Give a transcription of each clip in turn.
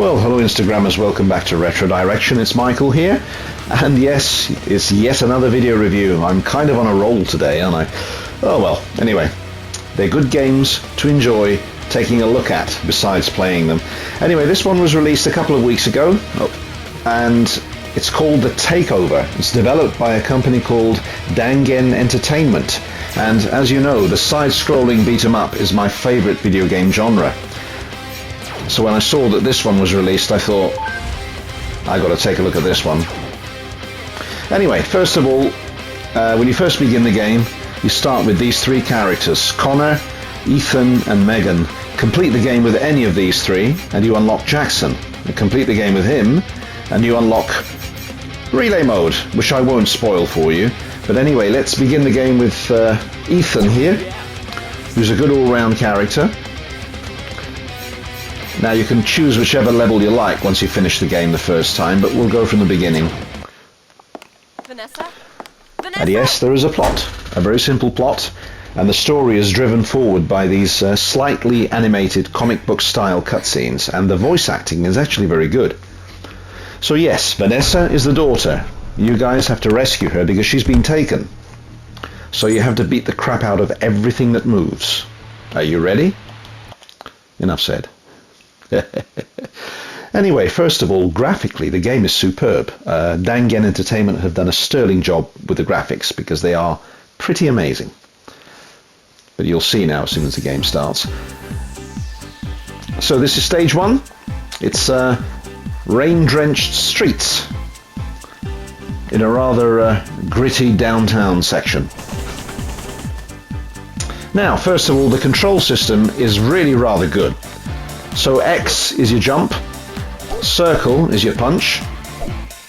Well, hello Instagrammers, welcome back to Retro Direction. It's Michael here, and yes, it's yet another video review. I'm kind of on a roll today, aren't I? Oh well, anyway, they're good games to enjoy taking a look at besides playing them. Anyway, this one was released a couple of weeks ago, and it's called The Takeover. It's developed by a company called Dangen Entertainment, and as you know, the side-scrolling beat-em-up is my favorite video game genre. So when I saw that this one was released, I thought, I got to take a look at this one. Anyway, first of all, when you first begin the game, you start with these three characters, Connor, Ethan and Megan. Complete the game with any of these three, and you unlock Jackson. You complete the game with him, and you unlock Relay Mode, which I won't spoil for you. But anyway, let's begin the game with Ethan here, who's a good all-round character. Now you can choose whichever level you like once you finish the game the first time, but we'll go from the beginning. Vanessa? And yes, there is a plot, a very simple plot, and the story is driven forward by these slightly animated comic book style cutscenes, and the voice acting is actually very good. So yes, Vanessa is the daughter. You guys have to rescue her because she's been taken. So you have to beat the crap out of everything that moves. Are you ready? Enough said. Anyway, first of all, graphically the game is superb. Dangen Entertainment have done a sterling job with the graphics because they are pretty amazing. But you'll see now as soon as the game starts. So this is stage one. It's rain-drenched streets in a rather gritty downtown section. Now, first of all, the control system is really rather good. So X is your jump, circle is your punch,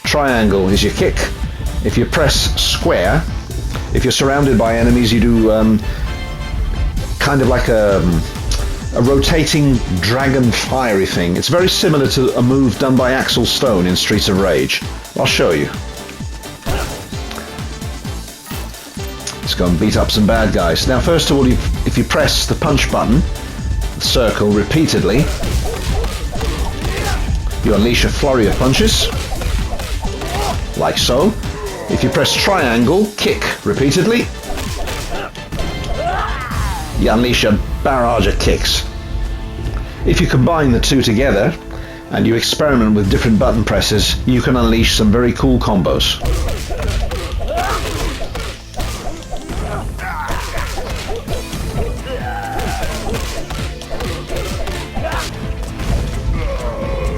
triangle is your kick. If you press square, if you're surrounded by enemies, you do kind of like a rotating dragon fiery thing. It's very similar to a move done by Axel Stone in Streets of Rage. I'll show you. Let's go and beat up some bad guys. Now first of all, if you press the punch button, circle repeatedly, you unleash a flurry of punches, like so. If you press triangle, kick repeatedly, you unleash a barrage of kicks. If you combine the two together and you experiment with different button presses, you can unleash some very cool combos.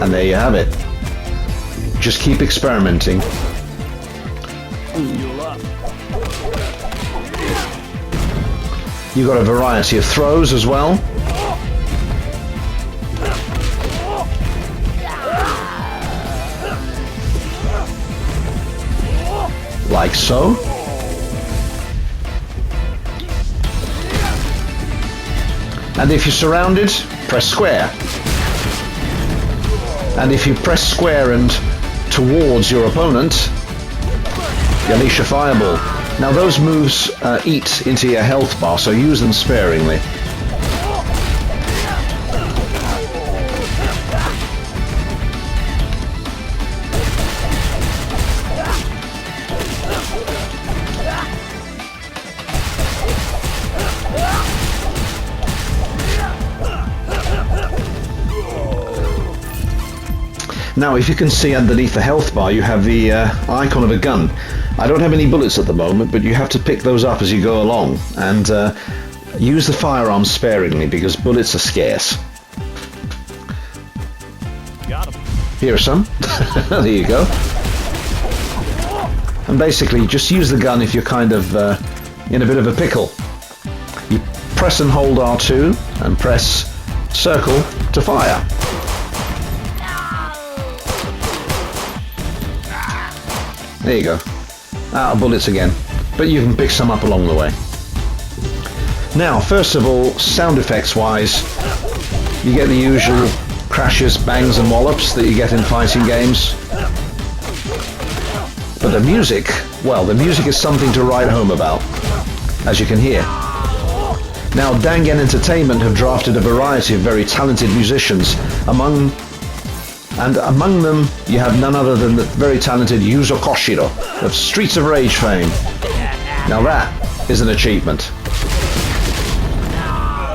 And there you have it. Just keep experimenting. You've got a variety of throws as well. Like so. And if you're surrounded, press square. And if you press square and towards your opponent, you unleash a fireball. Now those moves eat into your health bar, so use them sparingly. Now, if you can see underneath the health bar, you have the icon of a gun. I don't have any bullets at the moment, but you have to pick those up as you go along, and use the firearms sparingly because bullets are scarce. Got 'em. Here are some. There you go. And basically, just use the gun if you're kind of in a bit of a pickle. You press and hold R2 and press circle to fire. There you go. Out of bullets again. But you can pick some up along the way. Now, first of all, sound effects wise, you get the usual crashes, bangs and wallops that you get in fighting games. But the music, well, the music is something to write home about, as you can hear. Now, Dangen Entertainment have drafted a variety of very talented musicians. Among And among them, you have none other than the very talented Yuzo Koshiro of Streets of Rage fame. Now that is an achievement.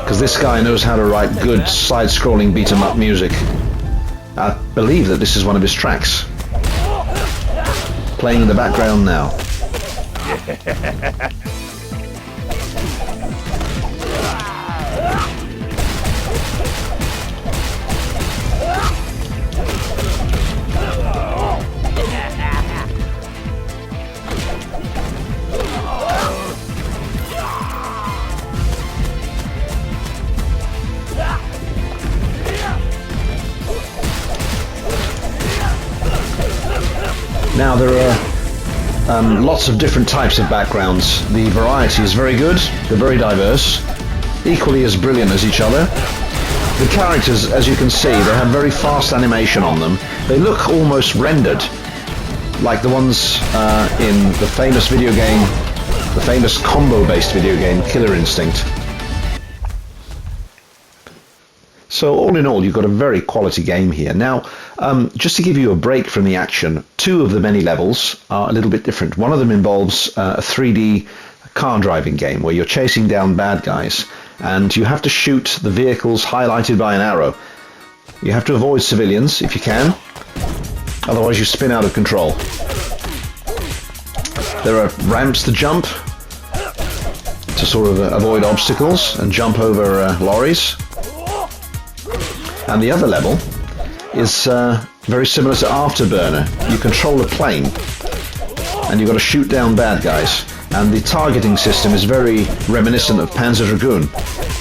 Because this guy knows how to write good side-scrolling beat-em-up music. I believe that this is one of his tracks. Playing in the background now. Now there are lots of different types of backgrounds. The variety is very good, they're very diverse, equally as brilliant as each other. The characters, as you can see, they have very fast animation on them. They look almost rendered, like the ones in the famous video game, the famous combo-based video game, Killer Instinct. So all in all, you've got a very quality game here. Now, just to give you a break from the action, two of the many levels are a little bit different. One of them involves a 3D car driving game where you're chasing down bad guys and you have to shoot the vehicles highlighted by an arrow. You have to avoid civilians if you can, otherwise you spin out of control. There are ramps to jump to sort of avoid obstacles and jump over lorries. And the other level is very similar to Afterburner. You control a plane and you've got to shoot down bad guys. And the targeting system is very reminiscent of Panzer Dragoon.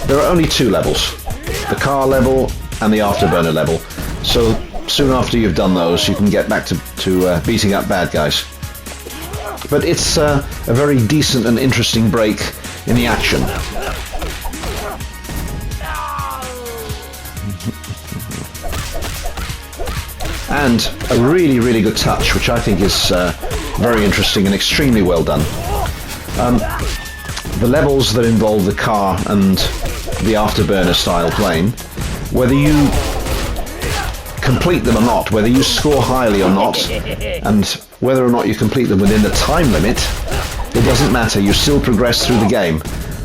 There are only two levels, the car level and the Afterburner level. So soon after you've done those, you can get back to beating up bad guys. But it's a very decent and interesting break in the action. And a really, really good touch, which I think is very interesting and extremely well done. The levels that involve the car and the Afterburner style plane, whether you complete them or not, whether you score highly or not, and whether or not you complete them within the time limit, it doesn't matter, you still progress through the game.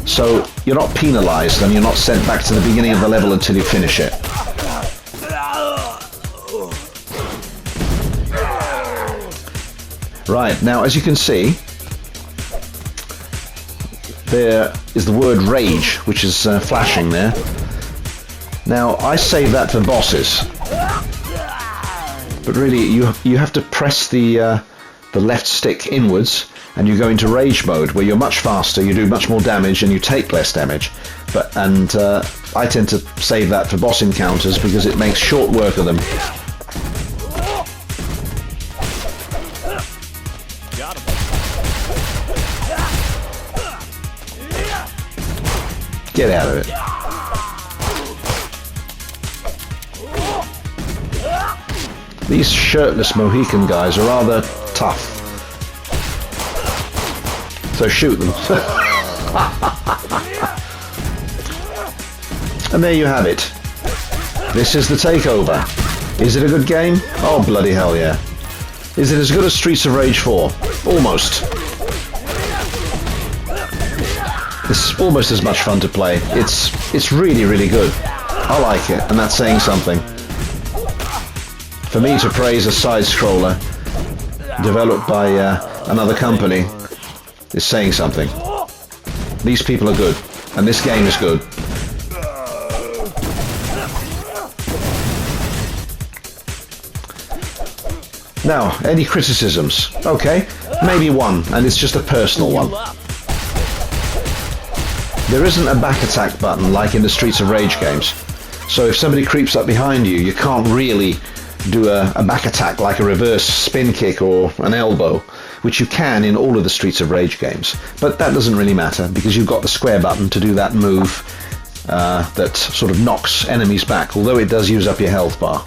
So you're not penalized and you're not sent back to the beginning of the level until you finish it. Right, now as you can see, there is the word rage, which is flashing there. Now I save that for bosses, but really you have to press the left stick inwards and you go into rage mode where you're much faster, you do much more damage and you take less damage. And I tend to save that for boss encounters because it makes short work of them. Get out of it. These shirtless Mohican guys are rather tough. So shoot them. And there you have it. This is the takeover. Is it a good game? Oh bloody hell yeah. Is it as good as Streets of Rage 4? Almost. It's almost as much fun to play. It's really, really good. I like it, and that's saying something. For me to praise a side-scroller developed by another company is saying something. These people are good, and this game is good. Now, any criticisms? Okay, maybe one, and it's just a personal one. There isn't a back attack button like in the Streets of Rage games. So if somebody creeps up behind you, you can't really do a back attack like a reverse spin kick or an elbow, which you can in all of the Streets of Rage games. But that doesn't really matter because you've got the square button to do that move that sort of knocks enemies back, although it does use up your health bar.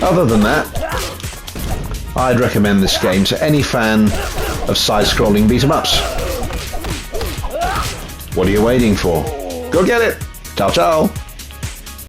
Other than that, I'd recommend this game to any fan of side-scrolling beat-em-ups. What are you waiting for? Go get it! Ciao ciao!